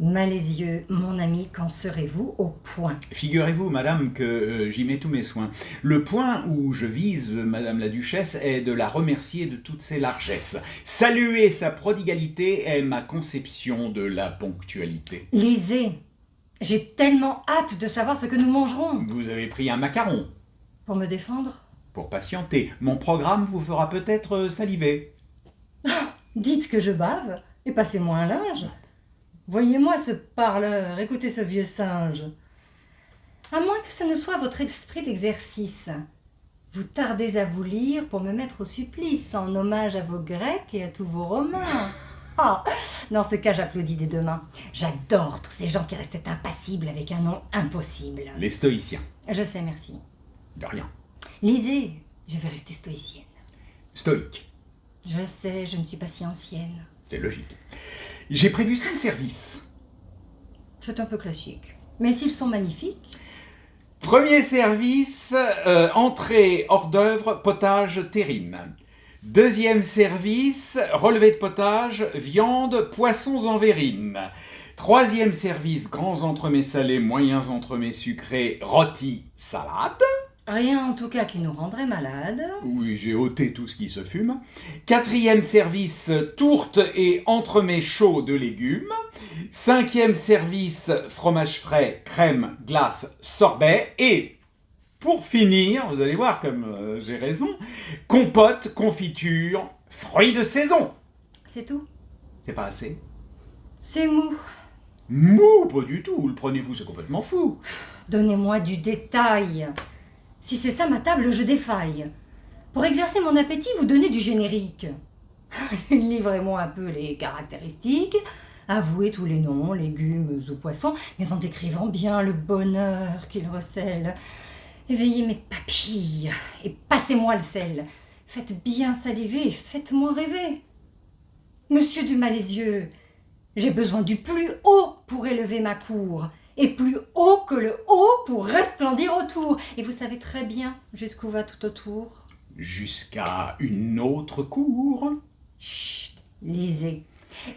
Malezieux, mon ami, qu'en serez-vous au point? Figurez-vous, madame, que j'y mets tous mes soins. Le point où je vise, madame la duchesse, est de la remercier de toutes ses largesses. Saluer sa prodigalité est ma conception de la ponctualité. Lisez, j'ai tellement hâte de savoir ce que nous mangerons. Vous avez pris un macaron Pour me défendre? pour patienter. Mon programme vous fera peut-être saliver. Dites que je bave et passez-moi un linge. Voyez-moi ce parleur, écoutez ce vieux singe. À moins que ce ne soit votre esprit d'exercice. Vous tardez à vous lire pour me mettre au supplice, en hommage à vos Grecs et à tous vos Romains. Ah, dans ce cas, j'applaudis des deux mains. J'adore tous ces gens qui restaient impassibles avec un nom impossible. Les stoïciens. Je sais, merci. De rien. Lisez, je vais rester stoïcienne. Stoïque. Je sais, je ne suis pas si ancienne. C'est logique. J'ai prévu 5 services. C'est un peu classique. Mais s'ils sont magnifiques, Premier service, entrée, hors d'œuvre, potage, terrine. Deuxième service, relevé de potage, viande, poissons en verrine. Troisième service, grands entremets salés, moyens entremets sucrés, rôti, salade. rien en tout cas qui nous rendrait malades. Oui, j'ai ôté tout ce qui se fume. Quatrième service, tourte et entremets chauds de légumes. Cinquième service, fromage frais, crème, glace, sorbet. Et pour finir, vous allez voir comme j'ai raison, compote, confiture, fruits de saison. C'est tout. C'est pas assez? C'est mou. Mou, pas du tout. Le prenez-vous, c'est complètement fou. Donnez-moi du détail. Si c'est ça ma table, je défaille. Pour exercer mon appétit, vous donnez du générique. Livrez-moi un peu les caractéristiques, avouez tous les noms, légumes ou poissons, mais en décrivant bien le bonheur qu'ils recèlent. Éveillez mes papilles et passez-moi le sel. Faites bien saliver et faites-moi rêver. Monsieur du Malezieux, j'ai besoin du plus haut pour élever ma cour, et plus haut que le haut pour resplendir autour. Et vous savez très bien jusqu'où va tout autour. Jusqu'à une autre cour. Chut, lisez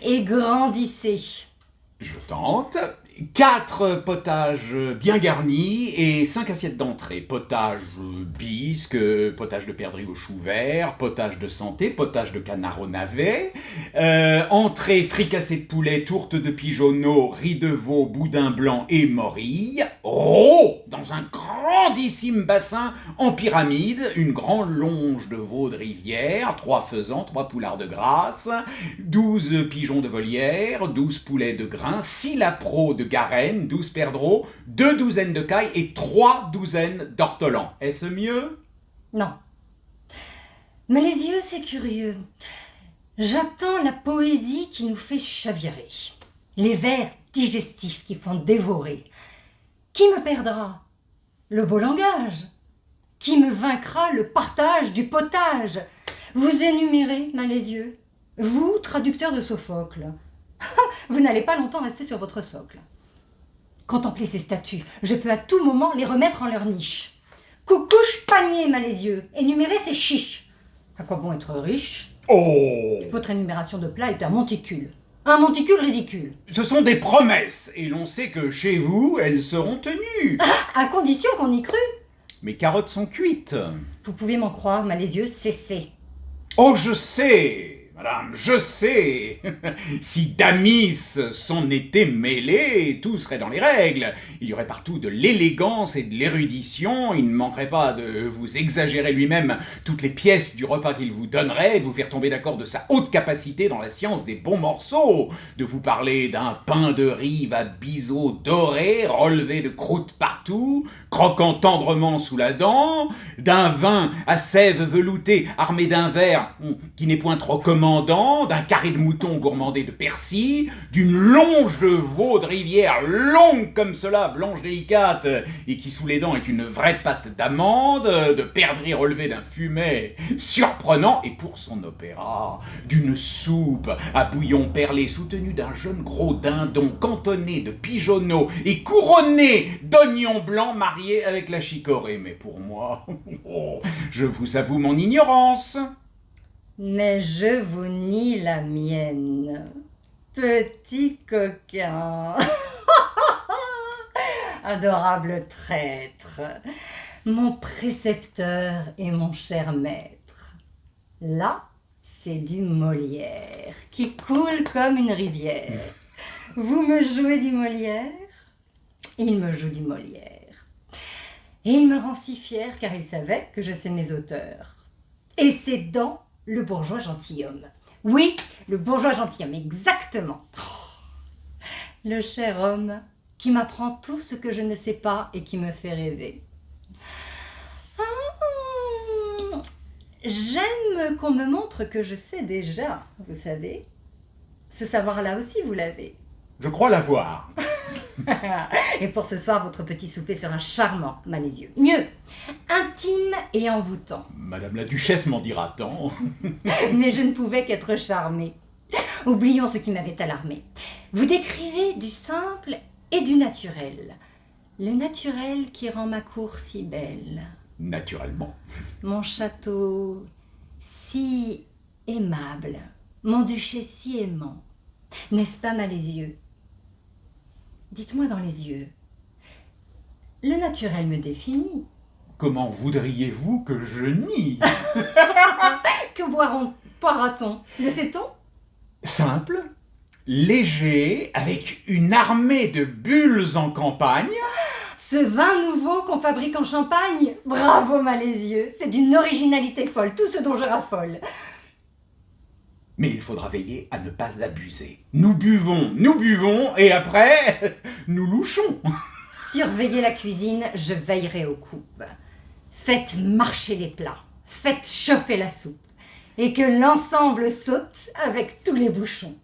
et grandissez. Je tente. 4 potages bien garnis et 5 assiettes d'entrée. Potage bisque, potage de perdrix au chou vert, potage de santé, potage de canard au navet, entrée fricassée de poulet, tourte de pigeonneau, riz de veau, boudin blanc et morille. Oh, dans un grandissime bassin en pyramide, une grande longe de veau de rivière, 3 faisans, 3 poulards de grasse, 12 pigeons de volière, 12 poulets de grain, 6 lapreaux de garenne, 12 perdreaux, 2 douzaines de cailles et 3 douzaines d'ortolans. Est-ce mieux? Non. Mais les yeux, c'est curieux. J'attends la poésie qui nous fait chavirer. Les vers digestifs qui font dévorer. Qui me perdra? Le beau langage. Qui me vaincra? Le partage du potage. Vous énumérez, Malezieux. Vous, traducteur de Sophocle. Vous n'allez pas longtemps rester sur votre socle. Contemplez ces statues. Je peux à tout moment les remettre en leur niche. Coucouche panier, Malezieux. Énumérez ces chiches. À quoi bon être riche? Oh! Votre énumération de plats est un monticule. Un monticule ridicule. Ce sont des promesses, et l'on sait que chez vous, elles seront tenues. À condition qu'on y crût. Mes carottes sont cuites. Vous pouvez m'en croire, Malezieux, cessez. Oh, je sais, madame, je sais. Si Damis s'en était mêlé, tout serait dans les règles. Il y aurait partout de l'élégance et de l'érudition. Il ne manquerait pas de vous exagérer lui-même toutes les pièces du repas qu'il vous donnerait, de vous faire tomber d'accord de sa haute capacité dans la science des bons morceaux, de vous parler d'un pain de rive à biseau doré, relevé de croûte partout, croquant tendrement sous la dent, d'un vin à sève veloutée armé d'un verre qui n'est point trop commandant, d'un carré de mouton gourmandé de persil, d'une longe de veau de rivière longue comme cela, blanche délicate, et qui sous les dents est une vraie pâte d'amande, de perdrix relevé d'un fumet surprenant, et pour son opéra, d'une soupe à bouillon perlé soutenue d'un jeune gros dindon cantonné de pigeonneaux et couronné d'oignons blancs mariés avec la chicorée. Mais pour moi, je vous avoue mon ignorance. Mais je vous nie la mienne. Petit coquin. Adorable traître. Mon précepteur et mon cher maître. Là, c'est du Molière qui coule comme une rivière. Vous me jouez du Molière, il me joue du Molière. Et il me rend si fier car il savait que je sais mes auteurs. Et c'est dans Le bourgeois gentilhomme. Oui, le bourgeois gentilhomme, exactement. Le cher homme qui m'apprend tout ce que je ne sais pas et qui me fait rêver. J'aime qu'on me montre que je sais déjà, vous savez. Ce savoir-là aussi, vous l'avez. Je crois l'avoir. Et pour ce soir, votre petit souper sera charmant, Malézieux. Mieux, intime et envoûtant. Madame la Duchesse m'en dira tant. Mais je ne pouvais qu'être charmée. Oublions ce qui m'avait alarmée. Vous décrivez du simple et du naturel. Le naturel qui rend ma cour si belle. Naturellement. Mon château si aimable. Mon duché si aimant. N'est-ce pas, Malézieux? Dites-moi dans les yeux. Le naturel me définit. Comment voudriez-vous que je nie? Que boira-t-on? Le sait-on? Simple, léger, avec une armée de bulles en campagne. Ce vin nouveau qu'on fabrique en Champagne? Bravo, Malézieux, c'est d'une originalité folle, tout ce dont je raffole. Mais il faudra veiller à ne pas abuser. Nous buvons, et après, nous louchons. Surveillez la cuisine, je veillerai aux coupes. Faites marcher les plats, faites chauffer la soupe, et que l'ensemble saute avec tous les bouchons.